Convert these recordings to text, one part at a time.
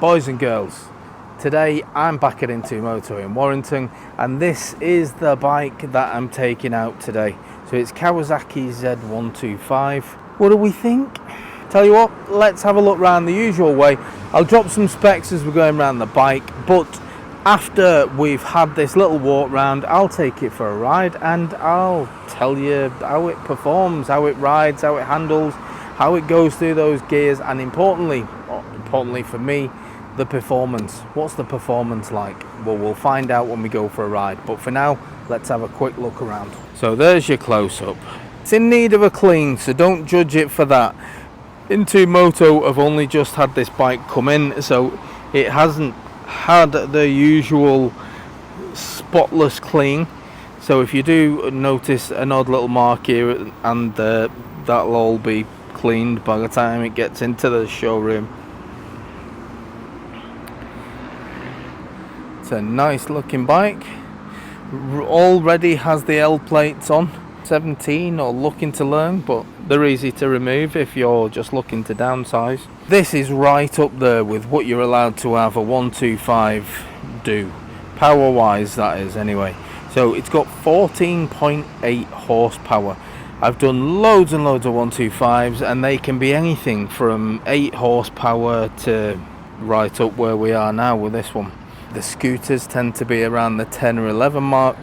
Boys and girls, today I'm back at Into Moto in Warrington, and this is the bike that I'm taking out today. So it's Kawasaki Z125. What do we think? Tell you what, let's have a look around the usual way. I'll drop some specs as we're going around the bike, but after we've had this little walk round, I'll take it for a ride and I'll tell you how it performs, how it rides, how it handles, how it goes through those gears, and importantly for me, the performance. What's the performance like? Well, we'll find out when we go for a ride, but for now, let's have a quick look around. So there's your close-up. It's in need of a clean, so don't judge it for that. Into Moto have only just had this bike come in, so it hasn't had the usual spotless clean. So if you do notice an odd little mark here, and that'll all be cleaned by the time it gets into the showroom. It's a nice looking bike, already has the L plates on, 17 or looking to learn, but they're easy to remove if you're just looking to downsize. This is right up there with what you're allowed to have a 125 do, power wise that is anyway. So it's got 14.8 horsepower. I've done loads and loads of 125s and they can be anything from 8 horsepower to right up where we are now with this one. The scooters tend to be around the 10 or 11 mark,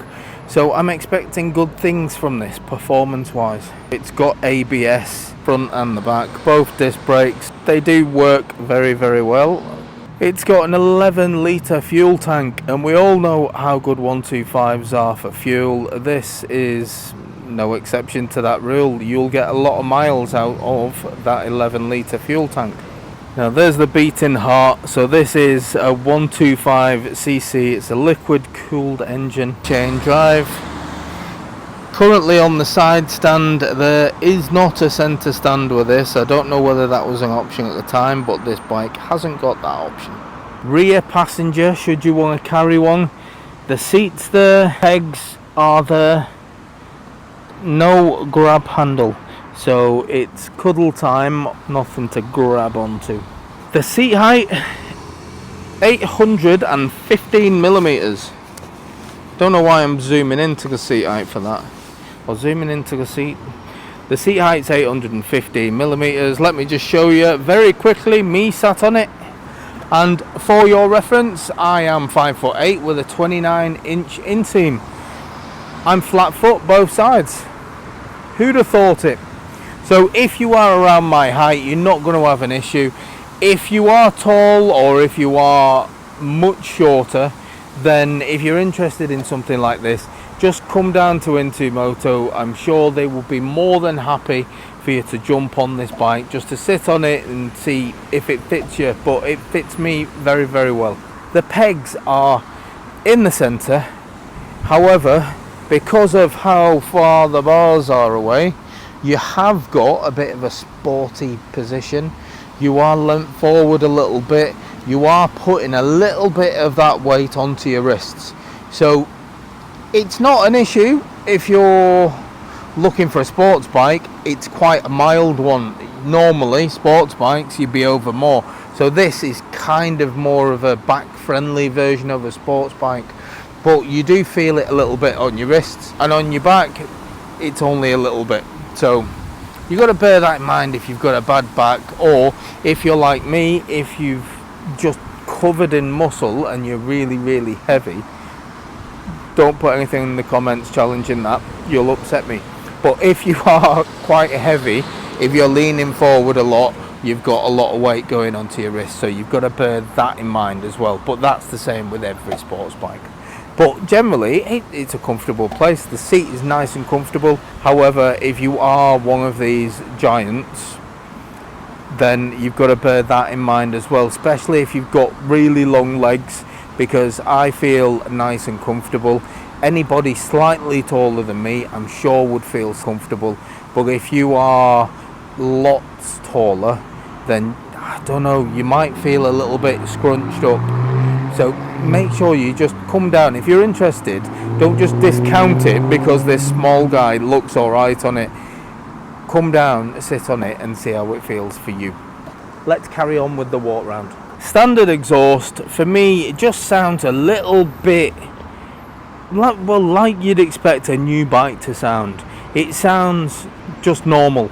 so I'm expecting good things from this performance wise. It's got ABS front and the back, both disc brakes. They do work very well. It's got an 11 litre fuel tank, and we all know how good 125s are for fuel. This is no exception to that rule. You'll get a lot of miles out of that 11 litre fuel tank. Now there's the beating heart. So this is a 125cc. It's a liquid cooled engine, chain drive. Currently on the side stand, there is not a centre stand with this. I don't know whether that was an option at the time, but this bike hasn't got that option. Rear passenger, should you want to carry one. The seats there, pegs are there. No grab handle. So it's cuddle time, nothing to grab onto. The seat height, 815 millimeters. Don't know why I'm zooming into the seat height for that. Or zooming into the seat. The seat height's 815 millimeters. Let me just show you very quickly me sat on it. And for your reference, I am 5'8" with a 29-inch inseam. I'm flat foot both sides. Who'd have thought it? So if you are around my height, you're not going to have an issue. If you are tall or if you are much shorter, then if you're interested in something like this, just come down to Into Moto. I'm sure they will be more than happy for you to jump on this bike, just to sit on it and see if it fits you. But it fits me very well. The pegs are in the centre. However, because of how far the bars are away, you have got a bit of a sporty position. You are leant forward a little bit. You are putting a little bit of that weight onto your wrists. So it's not an issue if you're looking for a sports bike. It's quite a mild one. Normally, sports bikes, you'd be over more. So this is kind of more of a back-friendly version of a sports bike. But you do feel it a little bit on your wrists, and on your back, it's only a little bit. So you've got to bear that in mind if you've got a bad back, or if you're like me, if you've just covered in muscle and you're really heavy. Don't put anything in the comments challenging that, you'll upset me. But if you are quite heavy, if you're leaning forward a lot, you've got a lot of weight going onto your wrist, so you've got to bear that in mind as well. But that's the same with every sports bike. But generally, it's a comfortable place. The seat is nice and comfortable. However, if you are one of these giants, then you've got to bear that in mind as well, especially if you've got really long legs, because I feel nice and comfortable. Anybody slightly taller than me, I'm sure would feel comfortable. But if you are lots taller, then I don't know, you might feel a little bit scrunched up. So make sure you just come down. If you're interested, don't just discount it because this small guy looks alright on it. Come down, sit on it and see how it feels for you. Let's carry on with the walk round. Standard exhaust, for me, it just sounds a little bit like, well, like you'd expect a new bike to sound. It sounds just normal.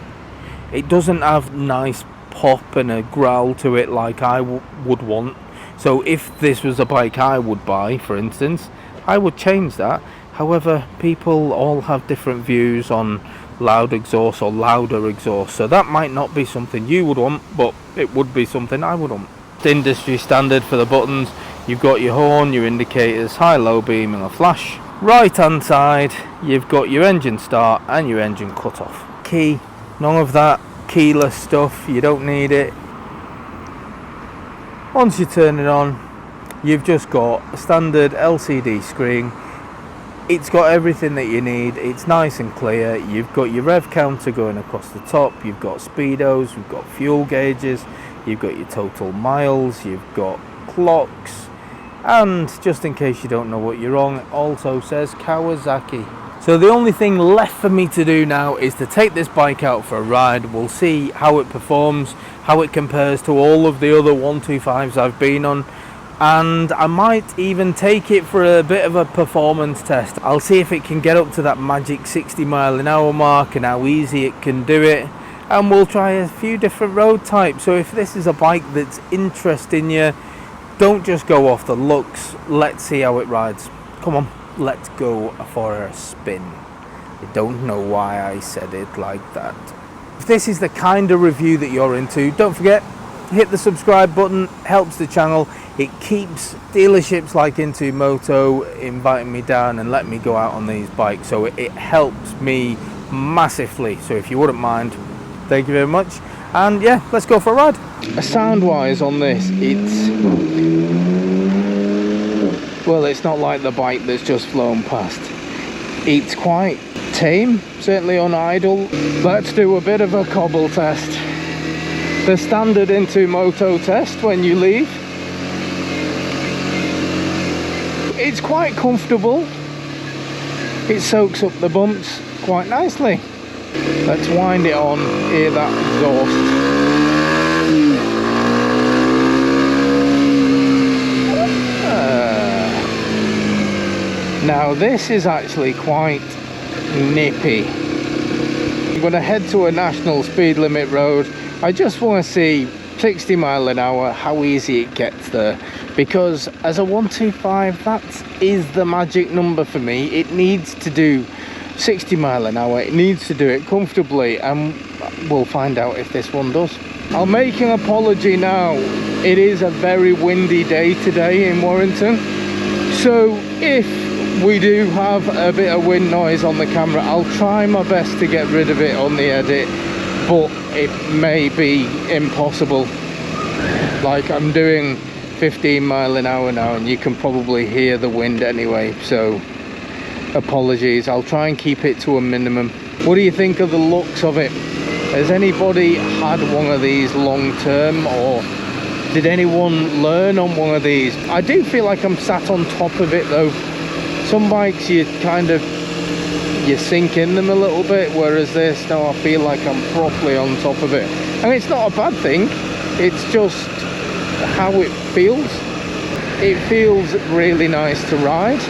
It doesn't have nice pop and a growl to it like I would want. So if this was a bike I would buy, for instance, I would change that. However, people all have different views on loud exhaust or louder exhaust, so that might not be something you would want, but it would be something I would want. Industry standard for the buttons. You've got your horn, your indicators, high, low beam and a flash. Right hand side, you've got your engine start and your engine cut off. Key, none of that keyless stuff, you don't need it. Once you turn it on, you've just got a standard LCD screen. It's got everything that you need. It's nice and clear. You've got your rev counter going across the top. You've got speedos. You've got fuel gauges. You've got your total miles. You've got clocks. And just in case you don't know what you're on, it also says Kawasaki. So the only thing left for me to do now is to take this bike out for a ride. We'll see how it performs, how it compares to all of the other 125s I've been on. And I might even take it for a bit of a performance test. I'll see if it can get up to that magic 60 mile an hour mark and how easy it can do it. And we'll try a few different road types. So if this is a bike that's interesting you, don't just go off the looks. Let's see how it rides. Come on, let's go for a spin. I don't know why I said it like that. If this is the kind of review that you're into, don't forget, hit the subscribe button, helps the channel. It keeps dealerships like Into Moto inviting me down and letting me go out on these bikes, so it helps me massively. So if you wouldn't mind, thank you very much. And yeah, let's go for a ride. Sound wise on this, it's not like the bike that's just flown past. It's quite tame, certainly on idle. Let's do a bit of a cobble test. The standard Into Moto test when you leave. It's quite comfortable. It soaks up the bumps quite nicely. Let's wind it on, hear that exhaust. Now this is actually quite nippy. I'm going to head to a national speed limit road. I just want to see 60 mile an hour, how easy it gets there. Because as a 125, that is the magic number for me. It needs to do 60 mile an hour. It needs to do it comfortably, and we'll find out if this one does. I'll make an apology now. It is a very windy day today in Warrington. So if we do have a bit of wind noise on the camera, I'll try my best to get rid of it on the edit, but it may be impossible. Like, I'm doing 15 mile an hour now and you can probably hear the wind anyway, so apologies. I'll try and keep it to a minimum. What do you think of the looks of it? Has anybody had one of these long term, or did anyone learn on one of these? I do feel like I'm sat on top of it though. Some bikes you sink in them a little bit, whereas this, no, I feel like I'm properly on top of it. And it's not a bad thing, it's just how it feels. It feels really nice to ride.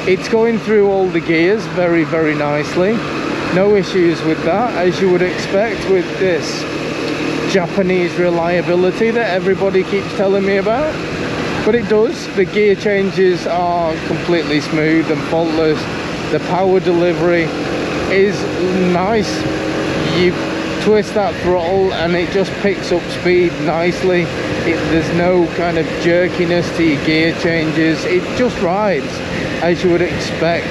It's going through all the gears very, very nicely. No issues with that, as you would expect with this Japanese reliability that everybody keeps telling me about. But it does. The gear changes are completely smooth and faultless. The power delivery is nice. You twist that throttle and it just picks up speed nicely. There's no kind of jerkiness to your gear changes. It just rides as you would expect,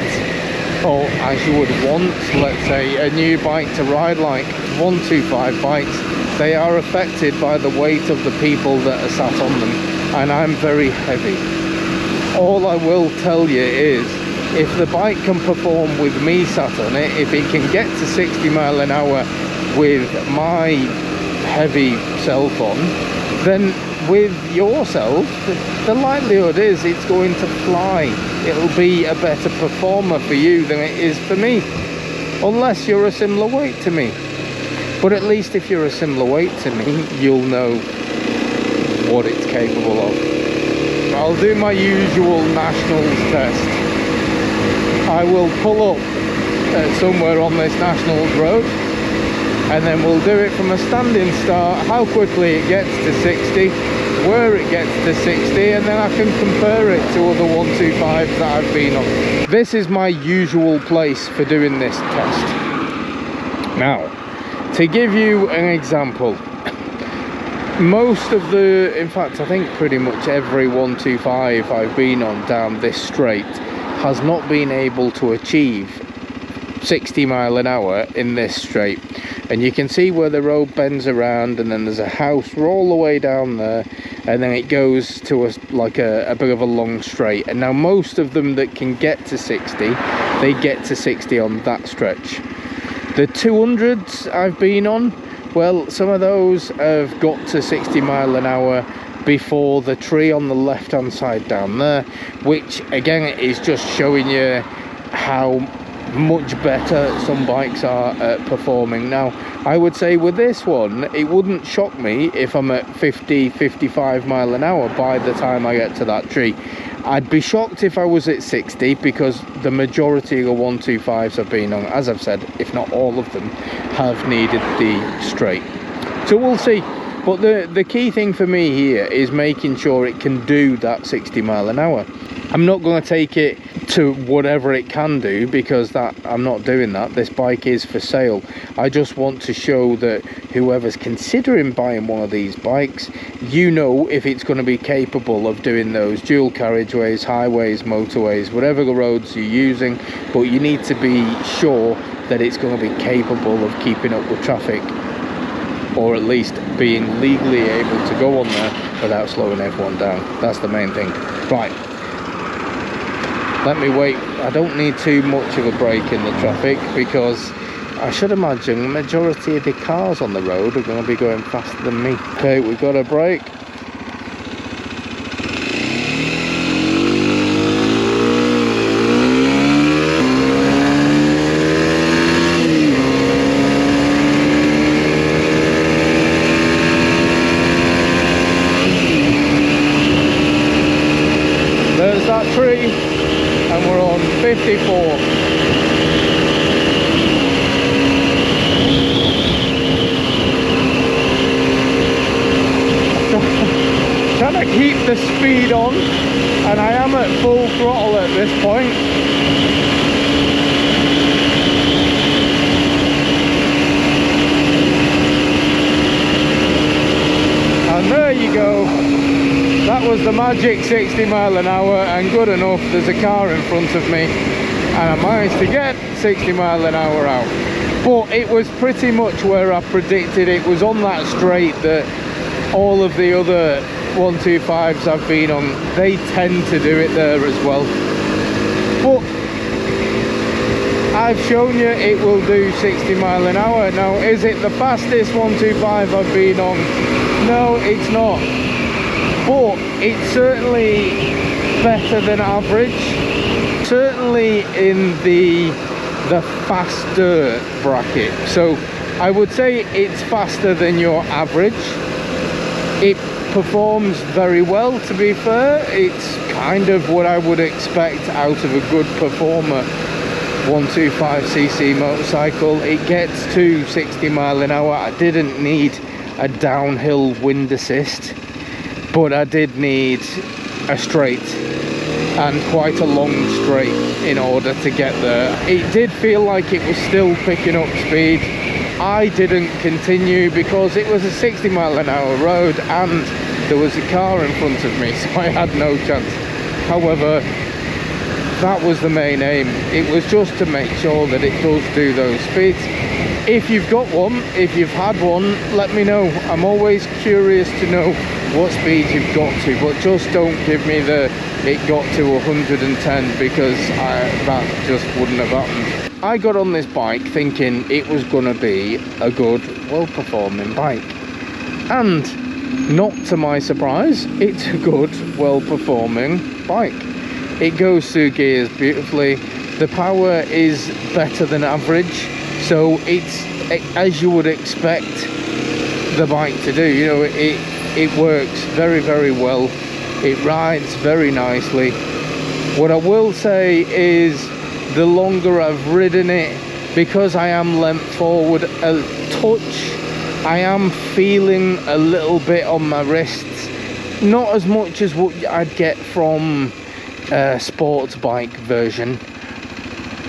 or as you would want, let's say, a new bike to ride like. 125 bikes, they are affected by the weight of the people that are sat on them, and I'm very heavy. All I will tell you is, if the bike can perform with me sat on it, if it can get to 60 mile an hour with my heavy self on, then with yourself, the likelihood is it's going to fly. It'll be a better performer for you than it is for me, unless you're a similar weight to me. But at least if you're a similar weight to me, you'll know what it's capable of. I'll do my usual nationals test. I will pull up somewhere on this nationals road, and then we'll do it from a standing start, how quickly it gets to 60, where it gets to 60, and then I can compare it to other 125s that I've been on. This is my usual place for doing this test. Now, to give you an example, most of the, in fact I think pretty much every 125 I've been on down this straight has not been able to achieve 60 mile an hour in this straight. And you can see where the road bends around, and then there's a house all the way down there, and then it goes to like a bit of a long straight. And now most of them that can get to 60, they get to 60 on that stretch. The 200s I've been on, well, some of those have got to 60 mile an hour before the tree on the left hand side down there, which again is just showing you how much better some bikes are at performing. Now I would say with this one, it wouldn't shock me if I'm at 50-55 mile an hour by the time I get to that tree. I'd be shocked if I was at 60, because the majority of the 125s I've been on, as I've said, if not all of them, have needed the straight. So we'll see. But the key thing for me here is making sure it can do that 60 mile an hour. I'm not going to take it to whatever it can do, because I'm not doing that. This bike is for sale. I just want to show that whoever's considering buying one of these bikes, you know if it's going to be capable of doing those dual carriageways, highways, motorways, whatever the roads you're using, but you need to be sure that it's going to be capable of keeping up with traffic, or at least being legally able to go on there without slowing everyone down. That's the main thing. Right, let me wait. I don't need too much of a break in the traffic, because I should imagine the majority of the cars on the road are going to be going faster than me. Okay, we've got a break. There's that tree, and we're on 54. Trying to keep the speed on, and I am at full throttle at this point. And there you go. That was the magic 60 mile an hour, and good enough, there's a car in front of me, and I managed to get 60 mile an hour out. But it was pretty much where I predicted. It was on that straight that all of the other 125s I've been on, they tend to do it there as well. But I've shown you it will do 60 mile an hour. Now, is it the fastest 125 I've been on? No, it's not. But it's certainly better than average. Certainly in the faster bracket. So I would say it's faster than your average. It performs very well, to be fair. It's kind of what I would expect out of a good performer 125cc motorcycle. It gets to 60 mile an hour. I didn't need a downhill wind assist, but I did need a straight, and quite a long straight, in order to get there. It did feel like it was still picking up speed. I didn't continue because it was a 60 mile an hour road and there was a car in front of me, so I had no chance. However, that was the main aim. It was just to make sure that it does do those speeds. If you've got one, if you've had one, let me know. I'm always curious to know what speed you've got to, but just don't give me the it got to 110, because that just wouldn't have happened. I got on this bike thinking it was gonna be a good, well-performing bike, and not to my surprise, it's a good, well-performing bike. It goes through gears beautifully. The power is better than average, so it's as you would expect the bike to do. You know, it it works very, very well. It rides very nicely. What I will say is, the longer I've ridden it, because I am leant forward a touch, I am feeling a little bit on my wrists. Not as much as what I'd get from a sports bike version,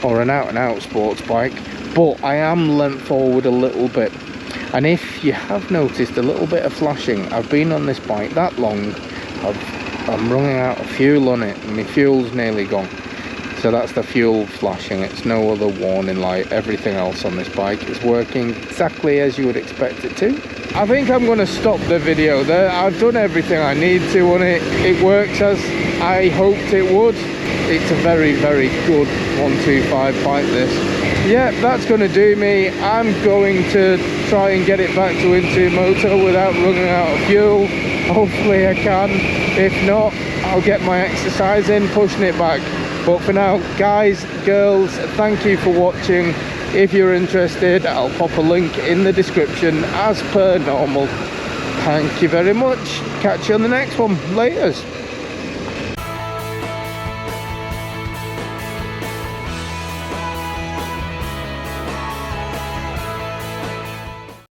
or an out-and-out sports bike, but I am leant forward a little bit. And if you have noticed a little bit of flashing, I've been on this bike that long, I'm running out of fuel on it, and my fuel's nearly gone. So that's the fuel flashing, it's no other warning light. Everything else on this bike is working exactly as you would expect it to. I think I'm going to stop the video there. I've done everything I need to on it. It works as I hoped it would. It's a very, very good 125 bike, this. Yeah, that's going to do me. I'm going to try and get it back to Moto without running out of fuel. Hopefully I can. If not, I'll get my exercise in, pushing it back. But for now, guys, girls, thank you for watching. If you're interested, I'll pop a link in the description as per normal. Thank you very much. Catch you on the next one. Laters.